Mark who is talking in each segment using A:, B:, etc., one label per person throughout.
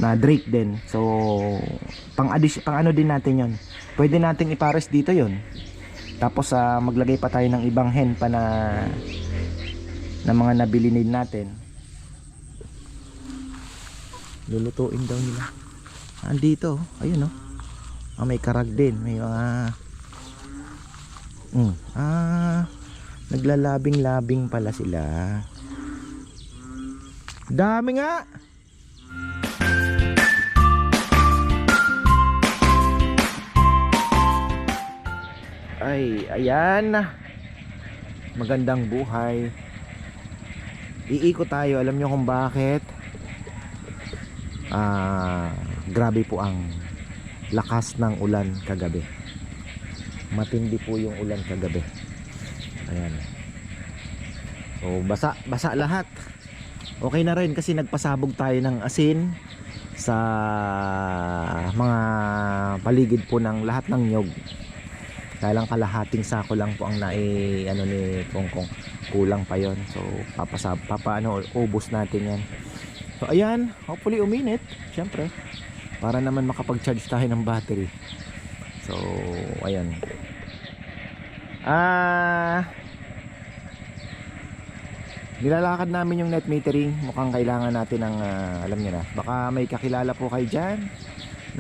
A: na Drake din. So pang ano din natin yon. Pwede nating ipares dito yon. Tapos maglagay pa tayo ng ibang hen pa na mga nabili din natin. Lulutuin daw nila. Andito, ayun oh. May karag din, may mga naglalabing-labing pala sila. Dami nga. Ay, ayan. Magandang buhay. Iikot tayo, alam nyo kung bakit? Grabe po ang lakas ng ulan kagabi. Matindi po yung ulan kagabi. Ayan. So basa lahat. Okay na rin kasi nagpasabog tayo ng asin sa mga paligid po ng lahat ng nyog. Kaya lang kalahating sako lang po ang ni Kongkong. Kulang pa yon. So ubos natin yan. So ayan, hopefully uminit, syempre, para naman makapag-charge tayo ng battery. So ayan. Nilalakad namin yung net metering. Mukhang kailangan natin ng alam niyo na. Baka may kakilala po kayo diyan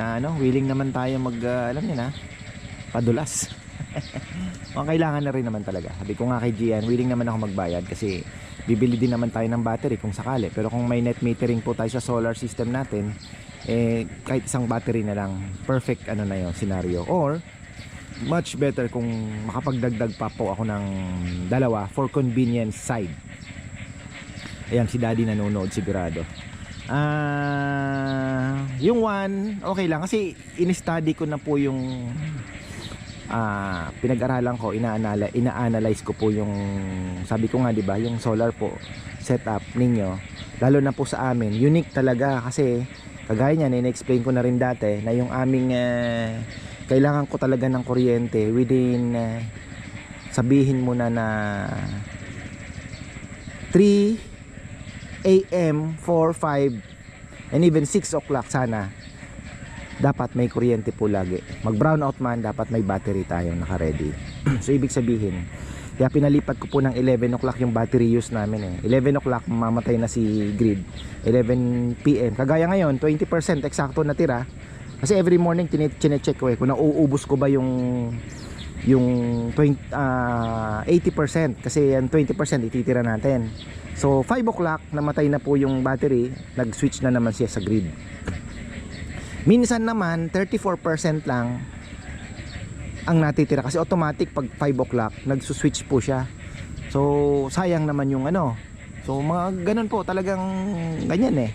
A: na willing naman tayo alam niyo na, padulas. Mukhang kailangan na rin naman talaga. Sabi ko nga kay Gian, willing naman ako magbayad kasi bibili din naman tayo ng battery kung sakali. Pero kung may net metering po tayo sa solar system natin, kahit isang battery na lang, perfect na yun scenario. Or much better kung makapagdagdag pa po ako ng dalawa for convenience side. Ayan, si Daddy nanonood sigurado. Yung one, okay lang kasi in-study ko na po yung pinag-aralan ko, ina-analyze ko po yung, sabi ko nga 'di ba, yung solar po setup ninyo, lalo na po sa amin, unique talaga kasi kagaya niyan, ina-explain ko na rin dati na yung aming kailangan ko talaga ng kuryente within sabihin mo na 3 AM, 4, 5 and even 6 o'clock sana dapat may kuryente po lagi. Mag brown out man, dapat may battery tayong naka-ready. So ibig sabihin, kaya pinalipat ko po ng 11 o'clock yung battery use namin 11 o'clock mamamatay na si grid. 11 PM. Kagaya ngayon, 20% eksakto natira. Kasi every morning chine-check ko kung nauubos ko ba yung 80% kasi yung 20% ititira natin. So 5 o'clock namatay na po yung battery, nag-switch na naman siya sa grid. Minsan naman 34% lang ang natitira kasi automatic pag 5 o'clock nagsuswitch po siya. So sayang naman yung so mga ganun po, talagang ganyan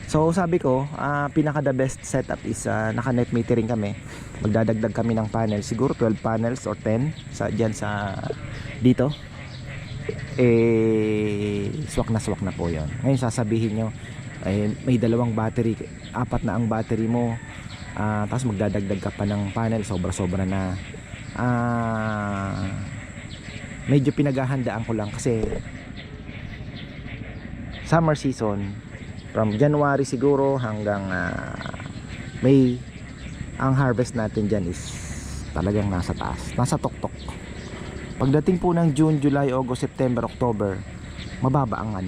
A: So sabi ko, pinaka the best setup is naka net metering kami. Magdadagdag kami ng panel, siguro 12 panels or 10 diyan sa dito. Swak na po 'yon. Ngayon sasabihin nyo, may dalawang battery, 4 na ang battery mo, tapos magdadagdag ka pa ng panel, sobra na. Medyo pinaghahandaan ko lang kasi summer season from January siguro hanggang May, ang harvest natin dyan is talagang nasa taas, nasa tuktok. Pagdating po ng June, July, August, September, October, mababa ang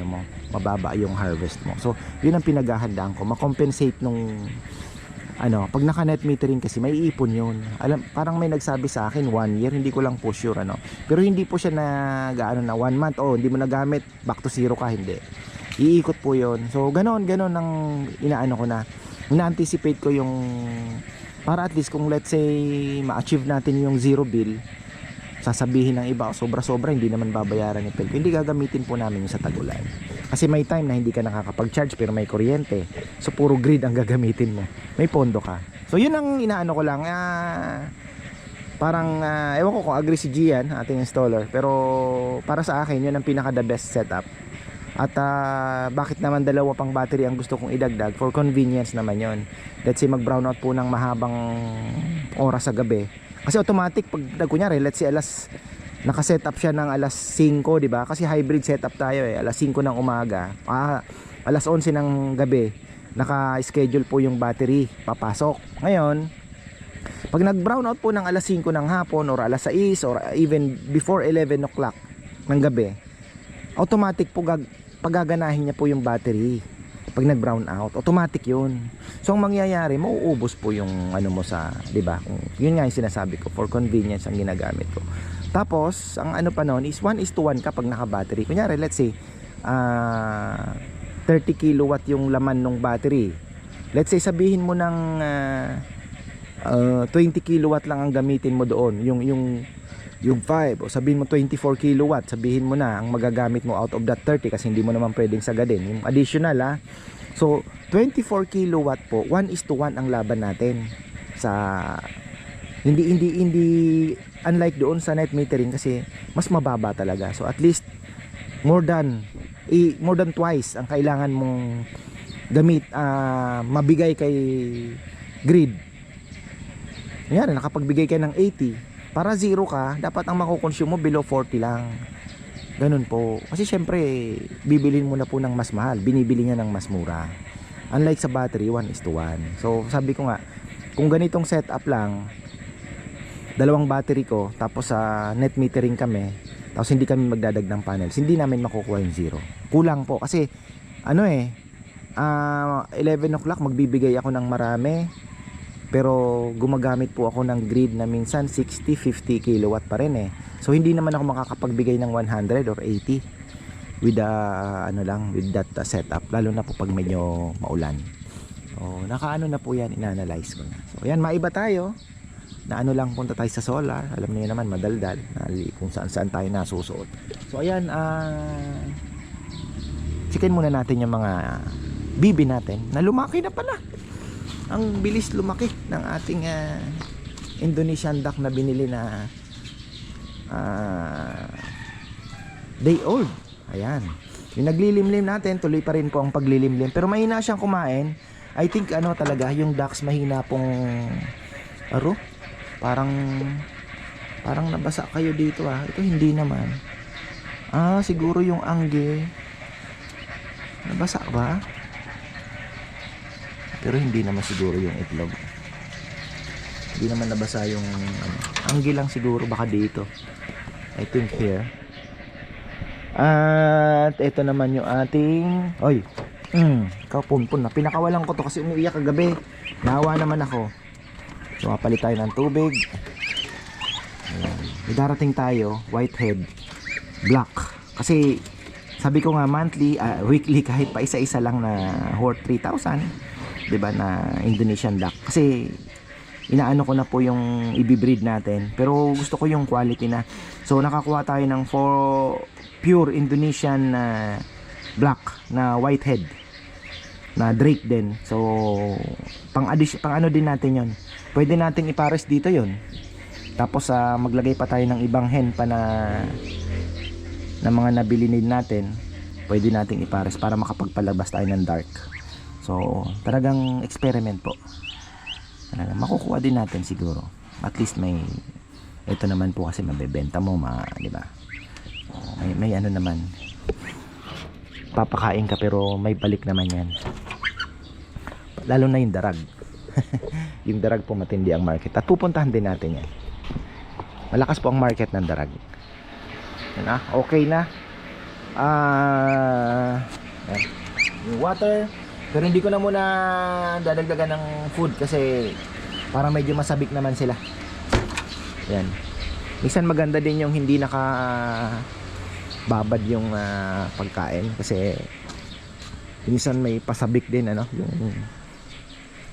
A: mababa yung harvest mo. So yun ang pinaghahandaan ko, makompensate nung pag naka net metering kasi may ipon yun. Parang may nagsabi sa akin 1 year, hindi ko lang po sure pero hindi po siya na 1 month, hindi mo nagamit, back to zero ka, hindi. Iikot po yun. So ganon ang ko na ina-anticipate ko yung, para at least kung let's say ma-achieve natin yung zero bill, sasabihin ng iba sobra hindi naman babayaran ni Pelco, hindi gagamitin po namin yung sa tag-ulan. Kasi may time na hindi ka nakakapag-charge pero may kuryente, so puro grid ang gagamitin mo, may pondo ka. So yun ang ko lang, parang ewan ko kung agree si Gian, ating installer, pero para sa akin yun ang pinaka the best setup. At bakit naman dalawa pang battery ang gusto kong idagdag? For convenience naman yon. Let's say mag brownout po ng mahabang oras sa gabi, kasi automatic pag kunyari let's say naka-set up siya ng alas 5, di ba? Kasi hybrid setup tayo alas 5 ng umaga, alas 11 ng gabi naka-schedule po yung battery papasok. Ngayon, pag nag-brown out po ng alas 5 ng hapon or alas 6 or even before 11 o'clock ng gabi, automatic po pagaganahin niya po yung battery. Pag nag-brown out, automatic yun. So ang mangyayari, mauubos po yung ano mo sa, 'di ba? Yun nga yung sinasabi ko, for convenience ang ginagamit ko. Tapos, ang ano pa noon is 1:1 kapag naka-battery. Kunyari, let's say 30 kilowatt yung laman ng battery. Let's say sabihin mo ng 20 kilowatt lang ang gamitin mo doon, yung 5, o sabihin mo 24 kilowatt, sabihin mo na ang magagamit mo out of that 30 kasi hindi mo naman pwedeng sagadin yung additional So 24 kilowatt po, 1:1 ang laban natin sa hindi unlike doon sa net metering kasi mas mababa talaga. So at least more than twice ang kailangan mong mabigay kay grid. Ngayon, nakapagbigay ka ng 80 para zero ka, dapat ang makukonsume mo below 40 lang. Ganun po. Kasi syempre, bibilin mo na po ng mas mahal. Binibili niya ng mas mura. Unlike sa battery, 1:1. So, sabi ko nga, kung ganitong setup lang, dalawang battery ko, tapos sa net metering kami, tapos hindi kami magdadag ng panels, hindi namin makukuha yung zero. Kulang po. Kasi, 11 o'clock, magbibigay ako ng marami. Pero gumagamit po ako ng grid na minsan 60-50 kilowatt pa rin So hindi naman ako makakapagbigay ng 100 or 80 with with that setup, lalo na po pag medyo maulan. Nakaano na po yan, inanalyze ko na. So ayan, maiba tayo na lang, punta tayo sa solar. Alam niyo naman, madaldal kung saan tayo nasusuot. So ayan, chicken muna natin yung mga bibi natin na lumaki na pala. Ang bilis lumaki ng ating Indonesian duck na binili na day old. Ayan. Yung naglilimlim natin, tuloy pa rin po ang paglilimlim. Pero mahina siyang kumain. I think talaga, yung ducks mahina pong parang nabasa kayo dito Ito hindi naman. Siguro yung angge. Nabasa ba? Pero hindi naman siguro yung itlog. Hindi naman nabasa yung anggi lang siguro, baka dito. I think here. At ito naman yung ating punpun na. Pinakawalan ko to kasi umiiyak kagabi. Naawa naman ako. So mapalit tayo ng tubig. Ayan. Darating tayo, whitehead, black. Kasi sabi ko nga monthly, weekly, kahit pa isa-isa lang na worth 3,000. 'Di ba, na Indonesian duck. Kasi inaano ko na po yung ibibreed natin. Pero gusto ko yung quality na. So nakakuha tayo ng pure Indonesian black na whitehead na Drake din. So pang ano din natin yon. Pwede nating ipares dito yon. Tapos maglagay pa tayo ng ibang hen pa na mga nabili natin. Pwede nating ipares para makapagpalabas tayo ng dark. So talagang experiment po. Makukuha din natin siguro. At least ito naman po kasi mabebenta mo, di ba? May ano naman. Papakain ka pero may balik naman 'yan. Lalo na yung darag. Yung darag po matindi ang market. At pupuntahan din natin 'yan. Malakas po ang market ng darag. Yan okay na. Yan. Yung water. Pero hindi ko na muna dadagdagan ng food kasi parang medyo masabik naman sila. Yan. Minsan maganda din yung hindi babad yung pagkain kasi minsan may pasabik din yung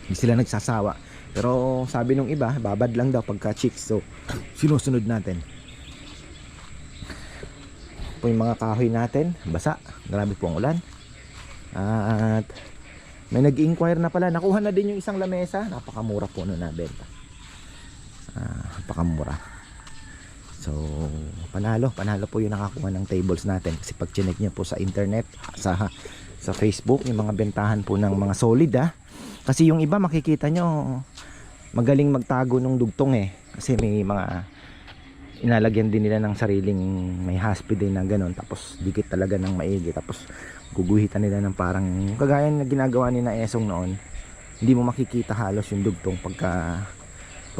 A: hindi sila nagsasawa. Pero sabi nung iba, babad lang daw pagka chicks. So sinusunod natin. Po yung mga kahoy natin, basa. Grabe po ang ulan. At may nag-inquire na pala. Nakuha na din yung isang lamesa. Napakamura po na nabenta. Napakamura. So panalo po yung nakakuha ng tables natin. Kasi pag chinek nyo po sa internet, sa Facebook, yung mga bentahan po ng mga solid Kasi yung iba makikita nyo magaling magtago ng dugtong kasi may mga inalagyan din nila ng sariling may haspi din na ganun, tapos dikit talaga ng maigi, tapos guguhitan nila ng parang kagaya na ginagawa ni na Esong noon. Hindi mo makikita halos yung dugtong pag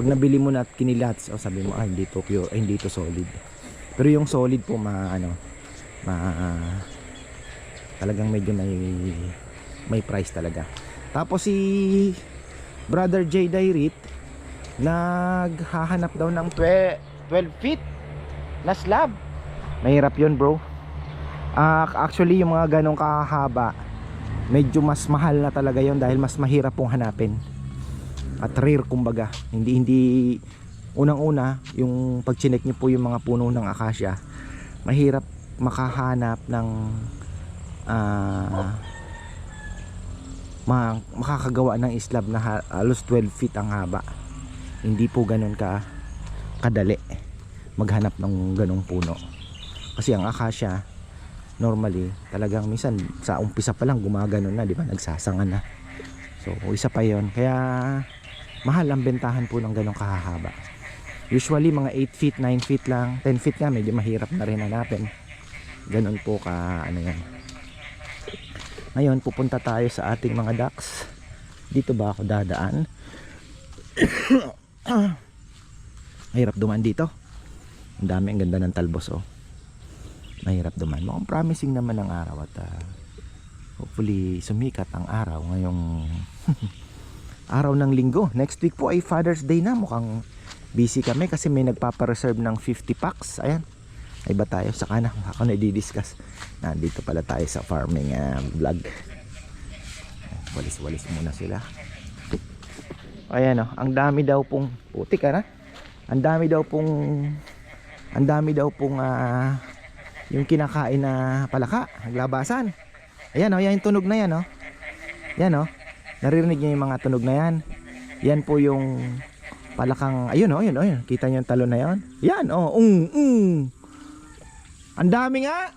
A: nabili mo na at kinilat, o sabi mo hindi to pure, hindi to solid. Pero yung solid po talagang medyo may price talaga. Tapos si Brother J. Dairit naghahanap daw ng 12 feet na slab. Mahirap yun, bro. Actually yung mga ganong kahaba medyo mas mahal na talaga yon, dahil mas mahirap pong hanapin at rare kumbaga. Hindi unang-una yung pag chinek nyo po yung mga puno ng acacia, mahirap makahanap ng makakagawa ng slab na halos 12 feet ang haba. Hindi po ganun kadali maghanap ng ganong puno, kasi ang acacia normally talagang minsan sa umpisa pa lang gumaganon na, di ba, nagsasanga na. So isa pa yon, kaya mahal ang bentahan po ng ganong kahahaba. Usually mga 8 feet, 9 feet lang, 10 feet nga medyo mahirap na rin hanapin. Ganon po yan. Ngayon pupunta tayo sa ating mga ducks. Dito ba ako dadaan? Mahirap dumaan dito. Ang dami, ang ganda ng talbos, oh. Mahirap dumaan. Mukhang promising naman ang araw at hopefully sumikat ang araw ngayong araw ng linggo. Next week po ay Father's Day na. Mukhang busy kami kasi may nagpapareserve ng 50 packs. Ayan. Ay ba tayo? Saka na ako na i-discuss. Nandito pala tayo sa farming vlog. Walis-walis muna sila. Ayan, oh. Ang dami daw pong putik, na. Ang dami daw pong yung kinakain na palaka, naglabasan. Ayan, oh, yan yung tunog na yan, oh. Yan, oh. Naririnig niyo yung mga tunog na yan. Yan po yung palakang, ayun, oh, ayun, oh, ayun. Kita niyo yung talon na yan? Yan, oh. Ang dami nga.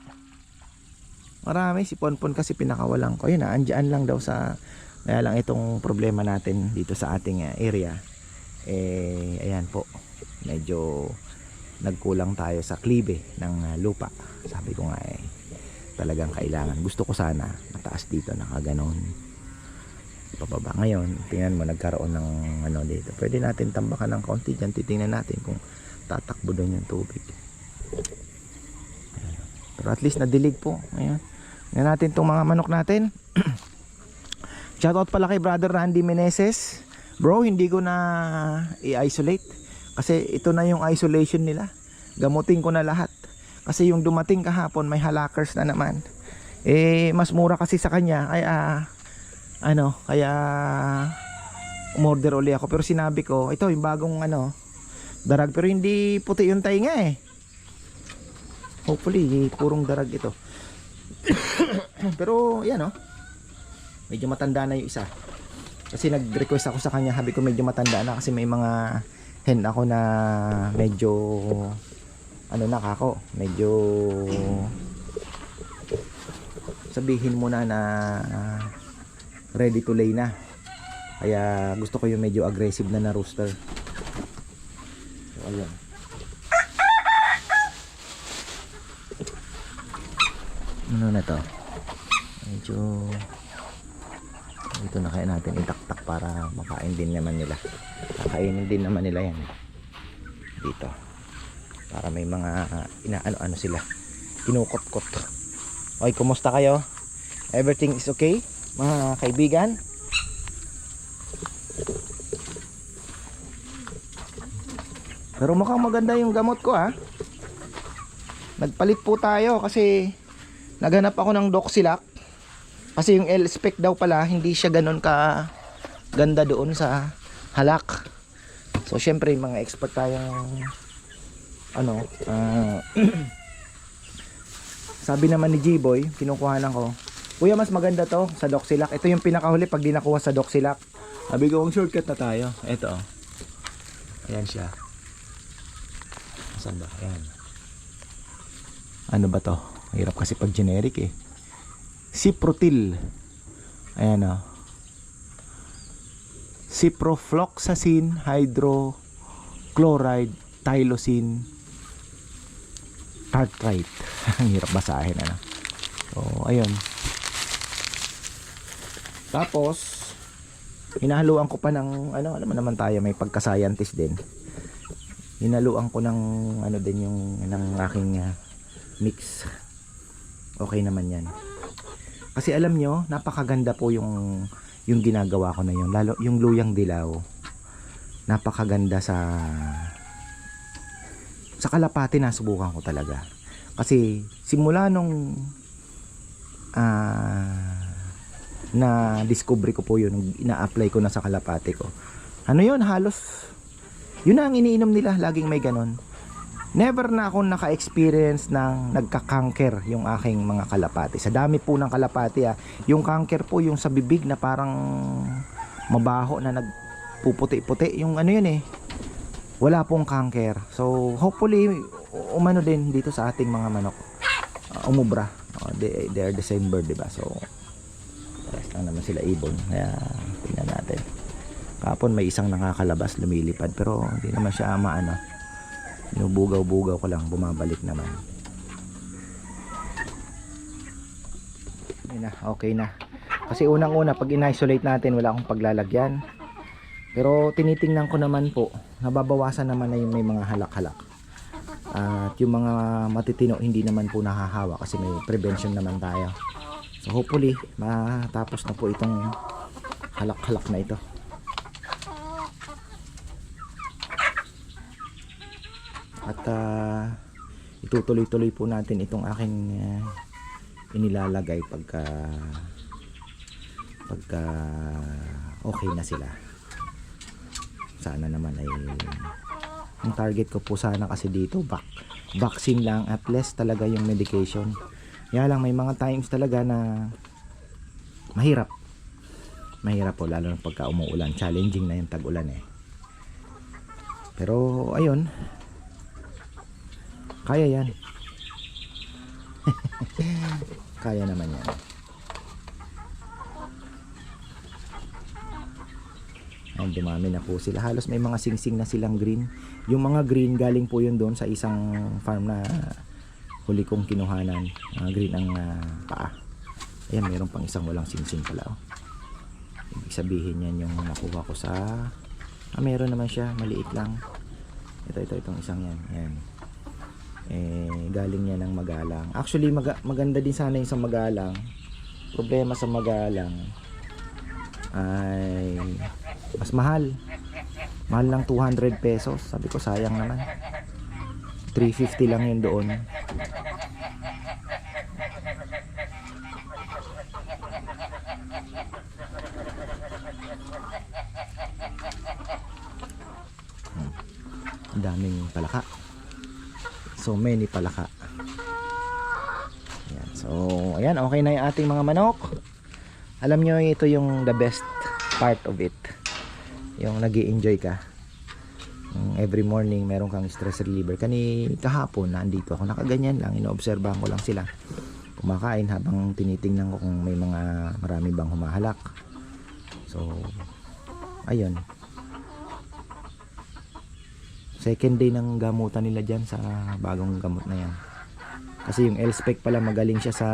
A: Marami, si Ponpon kasi pinakawalan ko. Ayun, andyan lang daw sa, kaya lang itong problema natin dito sa ating area. Ayan po. Medyo nagkulang tayo sa klibe ng lupa. Sabi ko nga talagang kailangan. Gusto ko sana mataas dito, nakaganon pababa. Ngayon tingnan mo, nagkaroon ng dito. Pwede natin tambakan ng konti dyan. Titingnan natin kung tatakbo doon yung tubig. Pero at least nadilig po. Ngayon tingnan natin itong mga manok natin. Shoutout pala kay Brother Randy Meneses. Bro, hindi ko na i-isolate kasi ito na yung isolation nila. Gamutin ko na lahat kasi yung dumating kahapon may halakers na naman. Mas mura kasi sa kanya, kaya kaya umorder uli ako. Pero sinabi ko, ito yung bagong darag, pero hindi puti yung tainga Hopefully purong darag ito. Pero yan, medyo matanda na yung isa. Kasi nag-request ako sa kanya, sabi ko medyo matanda na kasi may mga hen ako na medyo medyo sabihin mo na ready to lay na. Kaya gusto ko yung medyo aggressive na rooster. So ayun. Ano na to? Medyo ito na, kaya natin itaktak para makain din naman nila. Kakainin din naman nila yan dito para may mga inaano sila, kinukot-kot. Okay, kumusta kayo? Everything is okay mga kaibigan? Pero mukhang maganda yung gamot ko, nagpalit po tayo kasi naghanap ako ng Doxilac. Kasi yung L-Spec daw pala, hindi siya ganun ka ganda doon sa halak. So syempre mga expert tayong sabi naman ni G-Boy, kinukuhanan ko, kuya mas maganda to sa Doxilac. Ito yung pinakahuli pag di nakuha sa Doxilac. Sabi ko, shortcut na tayo. Ito, ayan siya. Saan ba? Ayan. Ano ba to? Hirap kasi pag generic Ciprotil. Ayan, Ciprofloxacin hydrochloride, tylosin Cartwright. Ang hirap basahin, ano. So ayun, tapos hinahaluan ko pa ng ano, alam mo naman tayo, may pagka scientist din. Hinaluan ko ng ano din yung ng aking mix. Okay naman yan. Kasi alam nyo, napakaganda po yung ginagawa ko na yun. Lalo yung luyang dilaw. Napakaganda sa kalapati, nasubukan ko talaga. Kasi simula nung na discovery ko po yun, ina-apply ko na sa kalapati ko. Ano yun, halos yun na ang iniinom nila, laging may ganon. Never na ako naka-experience ng nagka-cancer yung aking mga kalapati. Sa dami po ng kalapati, yung cancer po yung sa bibig na parang mabaho na nagpuputi-puti, yung ano yun wala pong cancer. So hopefully umano din dito sa ating mga manok, umubra. They are the same bird, diba? So pares lang naman sila ibon, kaya tingnan natin. Kapon may isang nakakalabas, lumilipad, pero hindi naman siya maano, binubugaw-bugaw ko lang, bumabalik naman. Yun na, okay na. Kasi unang-una pag in-isolate natin, wala akong paglalagyan, pero tinitingnan ko naman po, nababawasan naman na yung may mga halak-halak. At yung mga matitino hindi naman po nahahawa kasi may prevention naman tayo. So hopefully matapos na po itong halak-halak na ito. At itutuloy-tuloy po natin itong aking inilalagay pagka okay na sila. Sana naman ay ang target ko po sana kasi dito vaccine lang, at less talaga yung medication. Kaya lang may mga times talaga na mahirap po, lalo na pagka umuulan. Challenging na yung tag-ulan pero ayun, kaya yan. Kaya naman yan. Ayun, dumami na po sila. Halos may mga singsing na silang green. Yung mga green galing po yun doon sa isang farm na huli kong kinuhanan. Green ang paa. Ayan, mayroon pang isang walang singsing pala. Ibig sabihin yan yung nakuha ko sa meron naman siya, maliit lang. Itong isang yan. Ayan. Galing yan ng Magalang. Actually maganda din sana yung sa Magalang. Problema sa Magalang ay mas mahal ng 200 pesos. Sabi ko sayang naman, 350 lang yun doon. Daming palaka, so many palaka. Ayan. So ayan, okay na yung ating mga manok. Alam nyo, ito yung the best part of it, yung nag-i-enjoy ka. Every morning meron kang stress reliever. Kahapon nandito ako, nakaganyan lang, inoobserbahan ko lang sila kumakain habang tinitingnan ko kung may mga marami bang humahalak. So ayun, second day ng gamutan nila dyan sa bagong gamot na yan. Kasi yung L-Spec pala magaling siya sa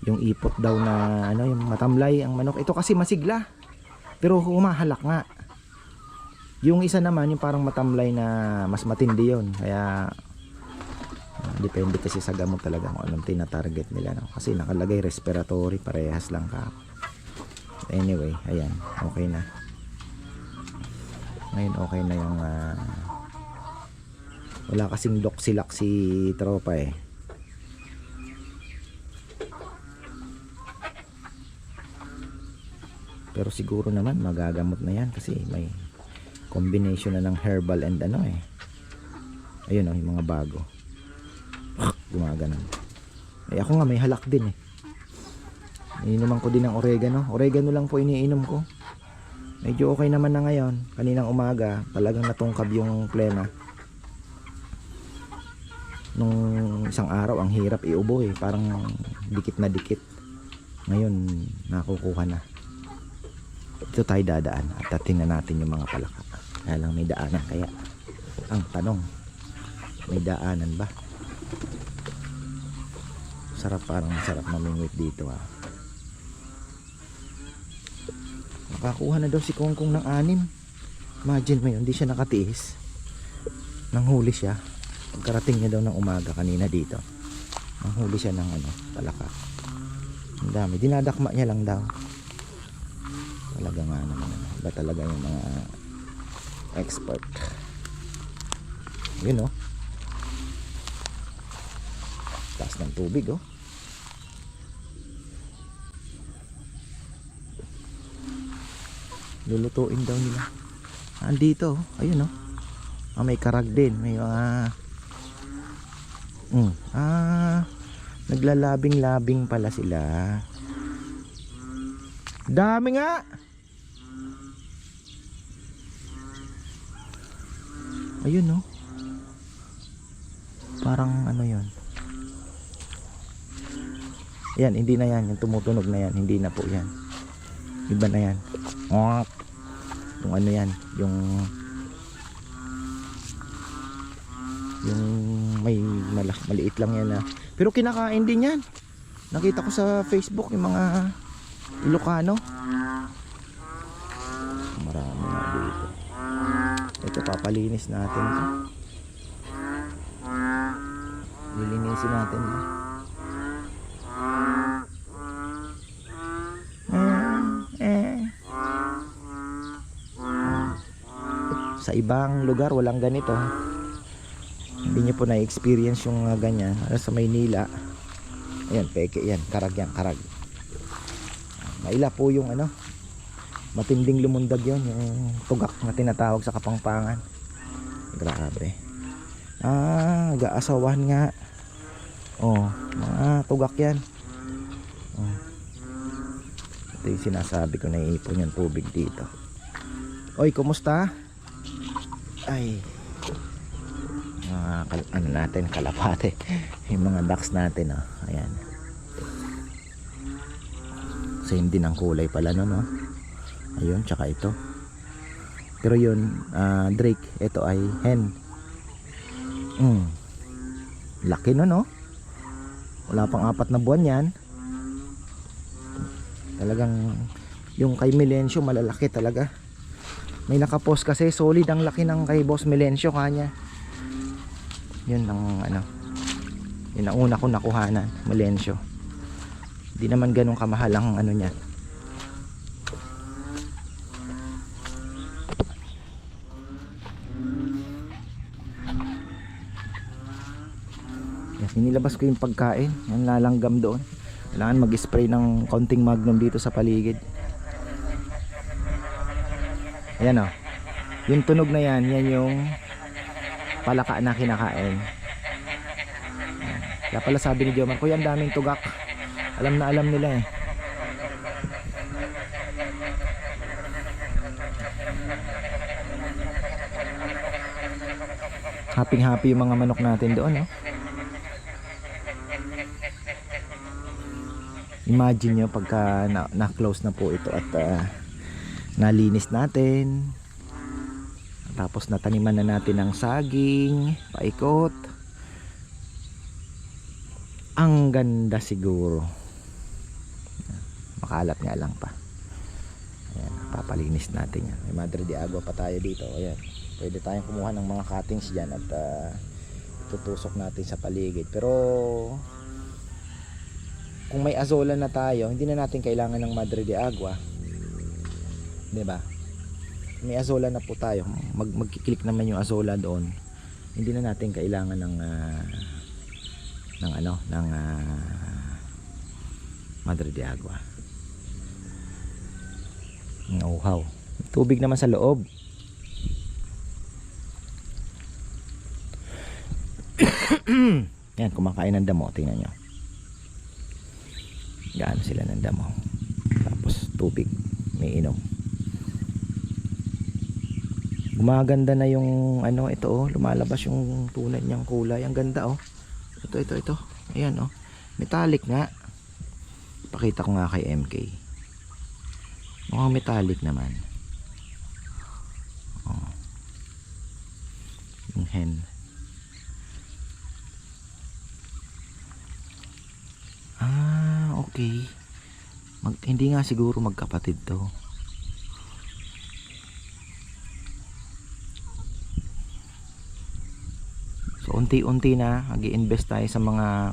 A: yung ipot daw na ano, yung matamlay ang manok. Ito kasi masigla pero humahalak nga. Yung isa naman yung parang matamlay na mas matindi yon. Kaya depende kasi sa gamot talaga kung anong tina-target nila, no? Kasi nakalagay respiratory, parehas lang ka. Anyway, ayan, okay na. Ngayon okay na yung wala kasing doksilak si tropa pero siguro naman magagamot na yan kasi may combination na ng herbal and ano ayun yung mga bago gumaganon. Ako nga may halak din iniinuman ko din ng oregano lang po iniinom ko. Medyo okay naman na ngayon. Kaninang umaga talagang natungkab yung plema. Nung isang araw ang hirap iubo parang dikit na dikit. Ngayon nakukuha na. Ito tayo dadaan at tingnan natin yung mga palaka. Kaya lang may daanan, kaya ang tanong May daanan ba? Sarap, parang masarap mamingwit dito ah. Nakakuha na daw si Kongkong ng 6. Imagine mo yun, hindi siya nakatiis. Nanghuli siya. Pagkarating niya daw ng umaga kanina dito, nanghuli siya ng palaka. Ang dami, dinadakma niya lang daw. Talaga nga naman, iba talaga yung mga expert. Yun oh, taas ng tubig oh. Lulutuin daw nila. Andito oh, ayun oh. May karag din, may mga naglalabing-labing pala sila. Dami nga. Ayun oh. Parang yon. Yan, hindi na yan. Yung tumutunog na yan, hindi na po yan. Iba na yan. Yung yan, yung may maliit lang yan ah. Pero kinakain din yan. Nakita ko sa Facebook yung mga Ilocano. Marami na dito. Ito, papalinis natin ito. Lilinisin natin ito. Sa ibang lugar walang ganito. Hindi nyo po na-experience yung ganyan. Sa Maynila, ayan, peke yan, karag yan, karag. Maila po yung matinding lumundag yon, yung tugak na tinatawag sa Kapampangan. Grabe. Nag-aasawahan nga. Mga tugak yan. Ito yung sinasabi ko, naiipon yung tubig dito. Oy, kumusta? Ay, natin, kalapate. Yung mga ducks natin ayan, same din ang kulay pala no? Ayun, tsaka ito. Pero yun, Drake, ito ay hen. Laki no? Wala pang 4 na buwan yan. Talagang yung kay Melencio malalaki talaga. May nakapost kasi, solid ang laki ng kay Boss Melencio kanya. Yun ang yun ang una ko nakuhanan, Melencio. Hindi naman ganun kamahal ang niya. Yes, inilabas ko yung pagkain, yung lalanggam doon. Kailangan mag-spray ng konting Magnum dito sa paligid. Ayan o, yung tunog na yan, yan yung palaka na kinakain. Kaya pala sabi ni Joman, kuya ang daming tugak. Alam na alam nila eh. Happy yung mga manok natin doon Imagine nyo pagka na-close na po ito at nalinis natin, tapos nataniman na natin ng saging paikot. Ang ganda siguro. Makalat nga lang pa. Ayan, papalinis natin yan. May Madre de Agua pa tayo dito. Ayan, pwede tayong kumuha ng mga cuttings dyan at tutusok natin sa paligid. Pero kung may azola na tayo, hindi na natin kailangan ng Madre de Agua, diba? May azola na po tayo, magkiklik naman yung azola doon. Hindi na natin kailangan ng Madre de Agua. Uhaw. Tubig naman sa loob. Yan, kumakain ng damo, tingnan nyo. Gaano sila ng damo. Tapos tubig, may inom. Gumaganda na yung ito lumalabas yung tunay niyang kulay. Ang ganda ito. Ayan metallic nga. Pakita ko nga kay MK. Mukhang metallic naman. Yung hen. Okay. Hindi nga siguro magkapatid to. So unti-unti na mag-i-invest tayo sa mga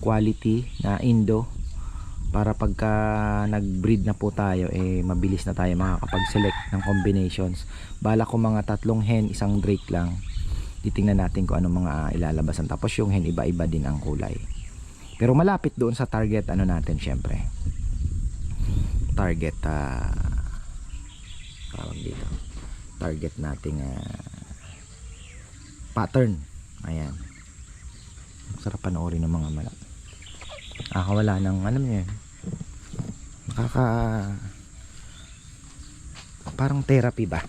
A: quality na Indo para pagka nag-breed na po tayo mabilis na tayo makakapag-select ng combinations. Bala ko mga 3 hen, 1 drake lang. Titingnan natin kung anong mga ilalabasan. Tapos yung hen iba-iba din ang kulay. Pero malapit doon sa target natin syempre. Target tawag dito. Target nating pattern. Ayan. Sarap panoorin ng mga malak. Wala nang alam niyo yun. Parang therapy ba?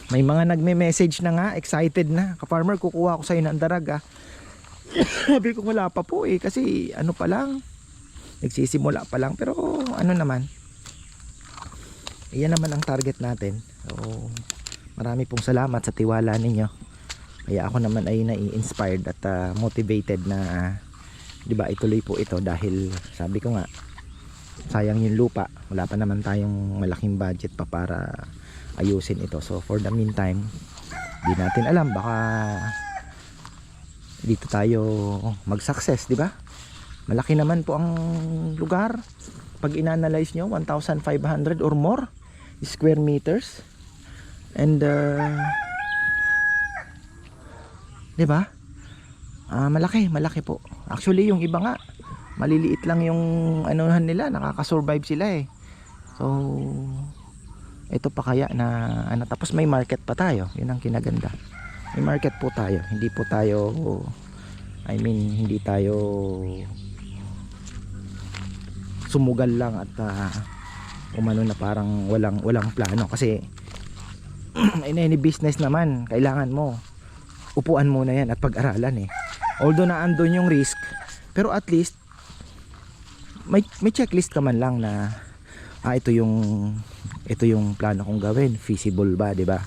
A: May mga nagme-message na nga, excited na. Ka-farmer, kukuha ko sa'yo ng darag Sabi ko wala pa po kasi ano pa lang, nagsisimula pa lang, pero ano naman, iyan naman ang target natin. So marami pong salamat sa tiwala ninyo. Kaya ako naman ay nai-inspired at motivated na ituloy po ito dahil sabi ko nga sayang yung lupa, wala pa naman tayong malaking budget pa para ayusin ito. So for the meantime, di natin alam, baka dito tayo mag-success, di ba? Malaki naman po ang lugar. Pag in-analyze nyo, 1,500 or more square meters. And di ba? Malaki po. Actually, yung iba nga maliliit lang yung anuhan nila, nakaka-survive sila So ito pa kaya na tapos may market pa tayo. Yun ang kinaganda. May market po tayo. Hindi po tayo hindi tayo sumugal lang at umano na parang walang plano kasi in any business naman kailangan mo upuan muna yan at pag-aralan although na andun yung risk, pero at least may checklist ka man lang na ito yung plano kong gawin, feasible ba, di ba?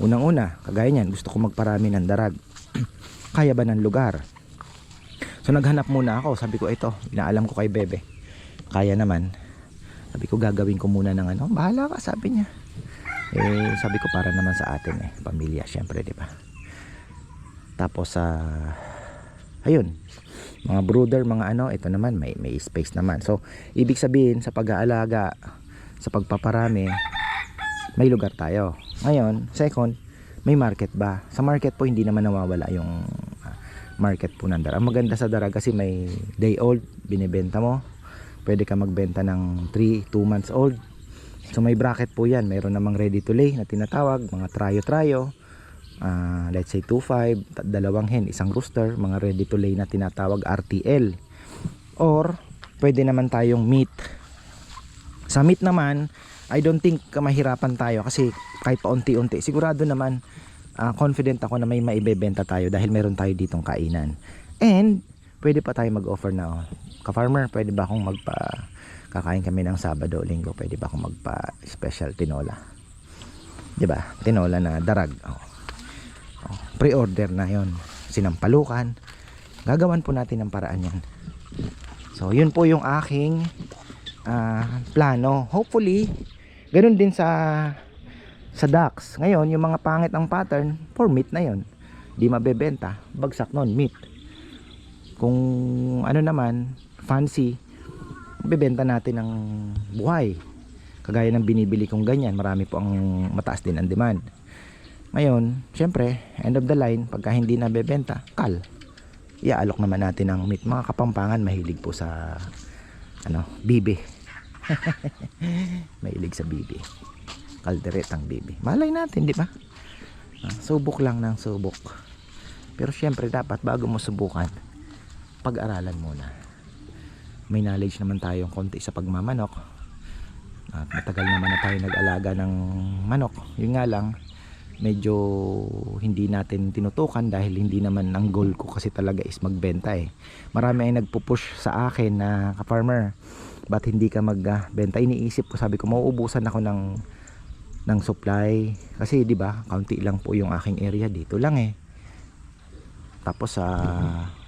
A: Unang-una, kagaya niyan, gusto ko magparami ng darag. Kaya ba ng lugar? So naghanap muna ako, sabi ko ito, inaalam ko kay Bebe. Kaya naman. Sabi ko gagawin ko muna ng bahala ka, sabi niya. Sabi ko para naman sa atin pamilya syempre, di ba? Tapos ayun, mga brooder, mga ito naman may space naman. So ibig sabihin sa pag-aalaga, sa pagpaparami, may lugar tayo. Ngayon, second, may market ba? Sa market po hindi naman nawawala yung market po ng darag. Ang maganda sa darag kasi may day old, binibenta mo. Pwede ka magbenta ng 2 months old. So may bracket po yan. Mayroon namang ready to lay na tinatawag, mga trayo-trayo. Let's say 2.5, 2 hen, 1 rooster, mga ready to lay na tinatawag RTL. Or pwede naman tayong meat. Sa meat naman, I don't think mahirapan tayo kasi kahit paunti-unti sigurado naman, confident ako na may maibebenta tayo dahil meron tayo ditong kainan. And pwede pa tayo mag-offer na ka-farmer, pwede ba akong kakain kami ng Sabado, Linggo, pwede ba akong special tinola, diba? Tinola na darag. Pre-order na yon, sinampalukan, gagawan po natin ng paraan yan. So yun po yung aking plano. Hopefully ganun din sa ducks. Ngayon yung mga pangit ang pattern, for meat na yon, di mabebenta, bagsak nun, meat. Kung ano naman fancy, bebenta natin ng buhay, kagaya ng binibili kong ganyan. Marami po ang mataas din ang demand. Ngayon syempre end of the line, pagka hindi nabebenta, iaalok naman natin ng meat. Mga Kapampangan mahilig po sa bibi. Mahilig sa bibi, kalderetang bibi. Malay natin, di ba? Subok lang ng subok. Pero syempre dapat bago mo subukan, pag-aralan muna. May knowledge naman tayong konti sa pagmamanok at matagal naman na tayo nag-alaga ng manok. Yun nga lang, medyo hindi natin tinutukan dahil hindi naman ang goal ko kasi talaga is magbenta Marami ay nagpupush sa akin na ka-farmer, ba't hindi ka magbenta? Iniisip ko, sabi ko mauubusan ako ng supply kasi di ba kaunti lang po yung aking area dito lang tapos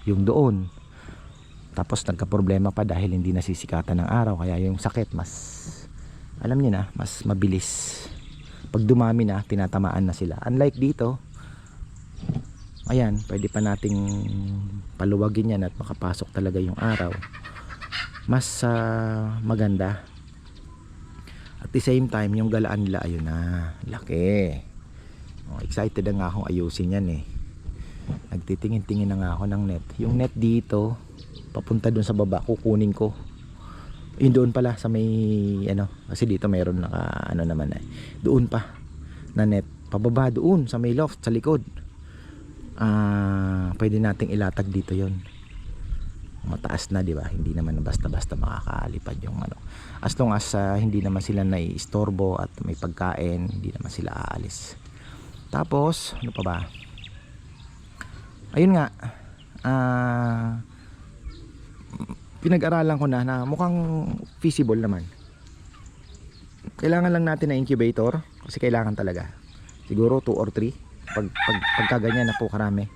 A: yung doon Tapos nagka-problema pa dahil hindi nasisikatan ng araw, kaya yung sakit mas, alam niyo na, mas mabilis. Pag dumami na, tinatamaan na sila. Unlike dito, ayan, pwede pa nating paluwagin yan at makapasok talaga yung araw. Mas maganda. At the same time, yung galaan nila, ayun na, laki. Excited na nga akong ayusin yan eh. Nagtitingin-tingin na nga ako ng net. Yung net dito, papunta dun sa baba, kukunin ko. Yun doon pala sa may ano, kasi dito mayroon naka ano naman eh. Doon pa na net, pababa doon sa may loft sa likod. Pwede nating ilatag dito yon. Mataas na, di ba? Hindi naman basta-basta makakaalipad yung ano. As long as hindi naman sila naiistorbo at may pagkain, hindi naman sila aalis. Tapos, ano pa ba? Ayun nga, pinag-aralan ko na mukhang feasible naman. Kailangan lang natin na incubator kasi kailangan talaga. Siguro 2 or 3. Pagkaganyan na po karami.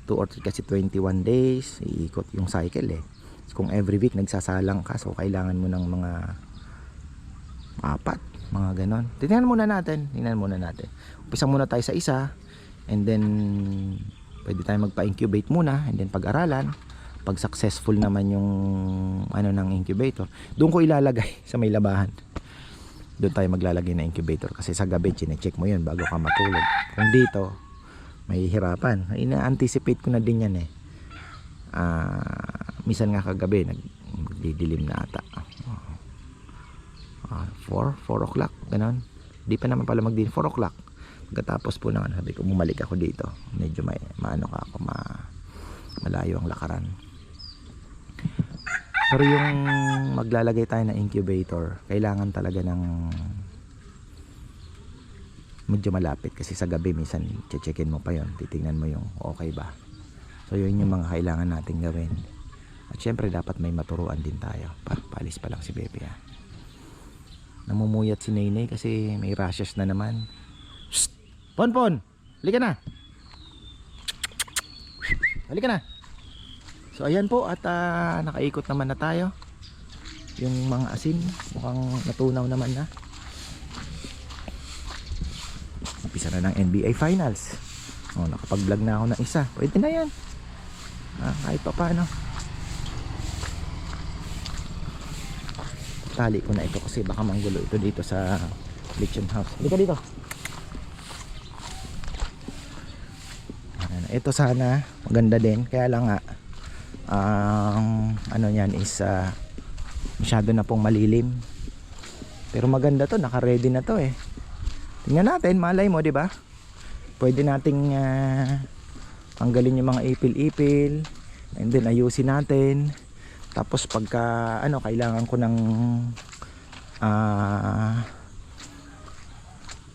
A: 2 or 3 kasi 21 days iikot yung cycle eh. So, kung every week nagsasalang ka, so kailangan mo ng mga 4, mga ganon. Tingnan muna natin. Umpisa muna tayo sa isa, and then pwede tayo magpa-incubate muna, and then pag-aralan. Pag successful naman yung ano ng incubator, doon ko ilalagay sa may labahan. Doon tayo maglalagay na incubator kasi sa gabi chine-check mo yun bago ka matulog. Kung dito may hirapan, ina-anticipate ko na din yan eh. Minsan nga kagabi nagdidilim na ata. 4 o'clock ganon. Di pa naman pala magdilim, 4 o'clock. Pagkatapos po naman sabi ko bumalik ako dito. Medyo may maano ka ako, malayo ang lakaran. Pero yung maglalagay tayo ng incubator, kailangan talaga ng medyo malapit kasi sa gabi minsan che-checkin mo pa yon, titingnan mo yung okay ba. So yun yung mga kailangan natin gawin. At syempre dapat may maturuan din tayo. Paalis pa lang si Bebe ha. Namumuyat si Nainay kasi may rashes na naman. Shh! Ponpon! Halika na! Halika na! So ayan po at nakaikot naman na tayo. Yung mga asin mukhang natunaw naman na. Umpisa na ng NBA Finals. Nakapag-vlog na ako ng isa. Pwede na yan. Kahit pa paano. Tali ko na ito kasi baka manggulo ito dito sa lechon house. Halika dito. Ito sana maganda din, kaya lang nga ano yan is masyado na pong malilim. Pero maganda to, naka-ready na to eh. Tingnan natin, malay mo, 'di ba? Pwede nating tanggalin yung mga ipil-ipil and then ayusin natin. Tapos pagka ano, kailangan ko ng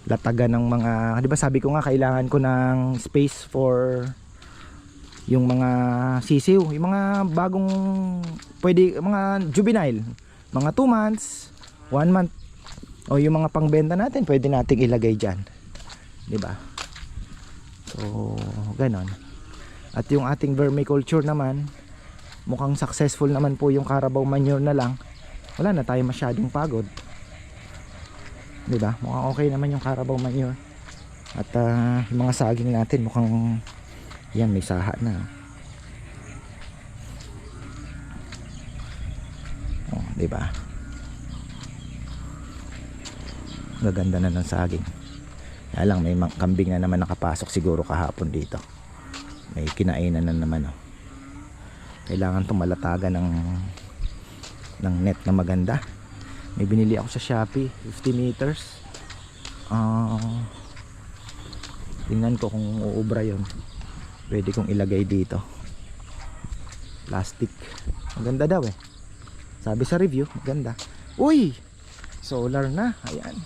A: latagan ng mga, 'di ba sabi ko nga kailangan ko ng space for yung mga sisiw, yung mga bagong pwede, mga juvenile, mga 2 months, 1 month, o yung mga pangbenta natin pwede nating ilagay dyan, 'di ba? So ganon. At yung ating vermiculture naman, mukhang successful naman po yung Carabao manure na lang. Wala na tayo masyadong pagod, 'di ba? Mukhang okay naman yung Carabao manure. At yung mga saging natin mukhang yan, may saha na. 'Di ba? Gaganda na ng saging. Kaya lang may kambing na naman nakapasok siguro kahapon dito. May kinainan na naman oh. Kailangan tumalatagan ng net na maganda. May binili ako sa Shopee, 50 meters. Tingnan ko kung uubra yun. Pwede kong ilagay dito. Plastic. Maganda daw eh. Sabi sa review, maganda. Uy! Solar na. Ayan.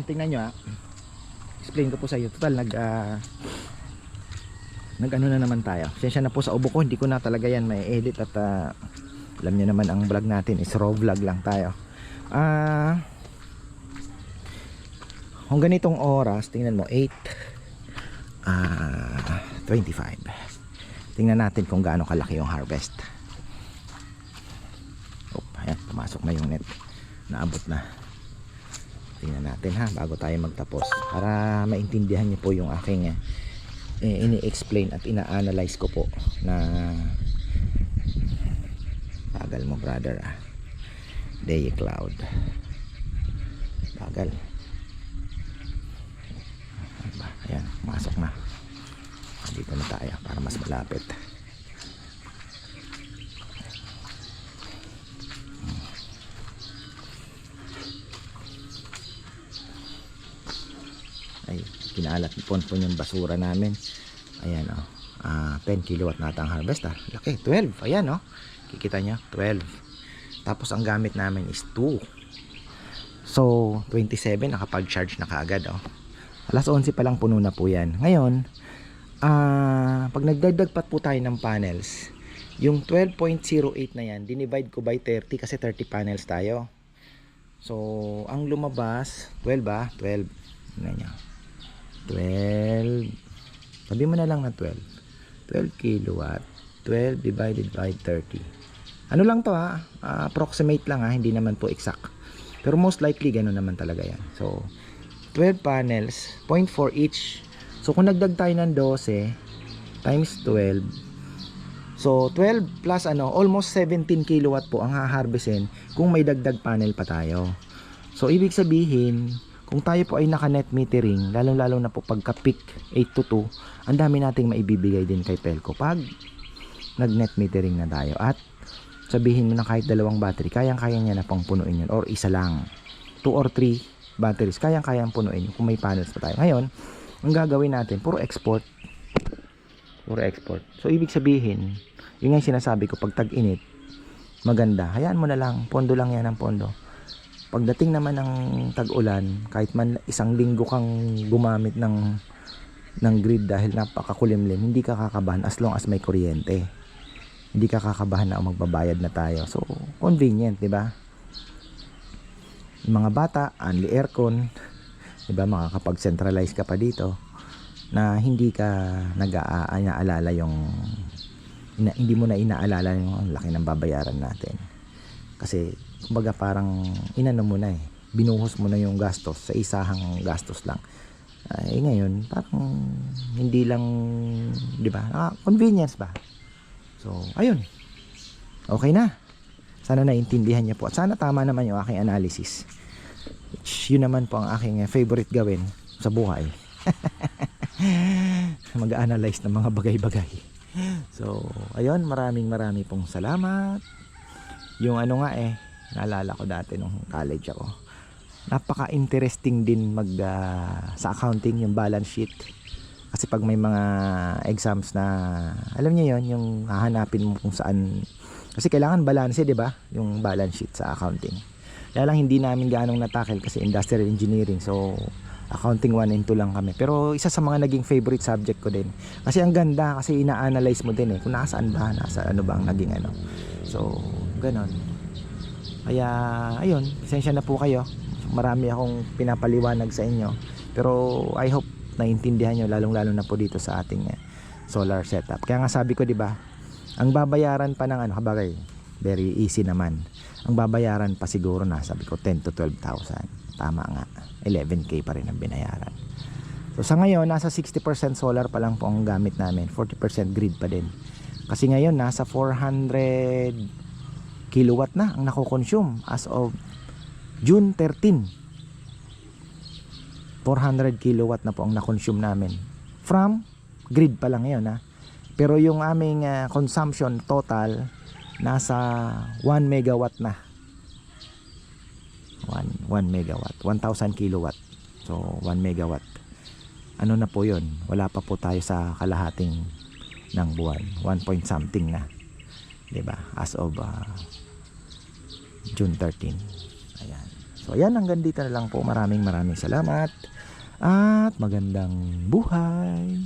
A: Tingnan nyo ha. Explain ko po sa iyo. Total nag ano na naman tayo. Sensya na po sa ubo ko. Hindi ko na talaga yan may edit. At alam nyo naman ang vlog natin is raw vlog lang tayo. Kung ganitong oras, tingnan mo 8:25. tingnan natin kung gaano kalaki yung harvest. Ayan, pumasok na yung net, naabot na. Tingnan natin ha, bago tayo magtapos, para maintindihan niyo po yung aking ini-explain at ina-analyze ko po na bagal mo brother Day Cloud, bagal. Ayan, masok na. Dito na tayo para mas malapit. Ay, kinalat po yung basura namin. Ayan 10 kilowatt nata ang harvest laki, 12, ayan kikita nyo, 12. Tapos ang gamit namin is 2. So 27 nakapag-charge na kaagad alas 11 pa lang puno na po yan. Ngayon pag nagdagdag pa po tayo ng panels, yung 12.08 na yan dinivide ko by 30 kasi 30 panels tayo. So ang lumabas 12 12 nyo, 12, sabi mo na lang na 12 kilowatt, 12 divided by 30. Ano lang to approximate lang hindi naman po exact, pero most likely gano'n naman talaga yan. So 12 panels, 0.4 each. So kung nagdag tayo ng 12 times 12, so 12 plus almost 17 kilowatt po ang haharvestin kung may dagdag panel pa tayo. So ibig sabihin, kung tayo po ay naka net metering, lalong-lalo na po pagka peak 8 to 2, ang dami nating maibibigay din kay Pelco pag nag net metering na tayo. At sabihin mo na kahit dalawang battery, kayang-kaya niya na pang punuin yun, or isa lang, 2 or 3 batteries, kayang-kayang punuin yun kung may panels pa tayo. Ngayon, ang gagawin natin, puro export. So ibig sabihin, yun nga yung sinasabi ko, pag tag-init, maganda, hayaan mo na lang, pondo lang yan ang pondo. Pagdating naman ng tag-ulan, kahit man isang linggo kang gumamit ng grid dahil napakakulimlim, hindi ka kakabahan as long as may kuryente. Hindi ka kakabahan na magbabayad na tayo. So convenient, di ba? Yung mga bata, only aircon, di ba, makakapag-centralize ka pa dito na hindi ka nag-aalala hindi mo na inaalala yung laki ng babayaran natin. Kasi kumbaga parang inano mo na binuhos mo na yung gastos sa isahang gastos lang. Ngayon parang hindi lang, di ba, convenience ba. So ayun, okay na, sana naintindihan niyo po at sana tama naman yung aking analysis, which yun naman po ang aking favorite gawin sa buhay. Mag-analyze ng mga bagay-bagay. So ayun, maraming pong salamat. Yung naalala ko dati nung college ako, napaka-interesting din sa accounting, yung balance sheet. Kasi pag may mga exams na, alam niyo yon, yung hahanapin mo kung saan, kasi kailangan balance, di ba, yung balance sheet sa accounting. Kaya lang hindi namin gaanong natakil kasi industrial engineering, so accounting 1 and 2 lang kami. Pero isa sa mga naging favorite subject ko din, kasi ang ganda, kasi ina-analyze mo din kung nasaan ba, nasa ano ba ang naging so ganon. Kaya ayun, pasensya na po kayo, marami akong pinapaliwanag sa inyo, pero I hope naintindihan nyo, lalong-lalo na po dito sa ating solar setup. Kaya nga sabi ko, di ba, ang babayaran pa ng kabagay, very easy naman. Ang babayaran pa siguro na, sabi ko, 10 to 12,000. Tama nga, 11K pa rin ang binayaran. So sa ngayon, nasa 60% solar pa lang po ang gamit namin, 40% grid pa din. Kasi ngayon, nasa 400 kilowatt na ang nako-consume as of June 13. 400 kilowatt na po ang na-consume namin from grid pa lang ngayon pero yung aming consumption total nasa 1 megawatt na, 1 megawatt, 1,000 kilowatt. So 1 megawatt, ano na po yun, wala pa po tayo sa kalahating ng buwan, 1 point something na, diba, as of June 13. Ayan. So ayan, hanggang dito na lang po. Maraming salamat at magandang buhay.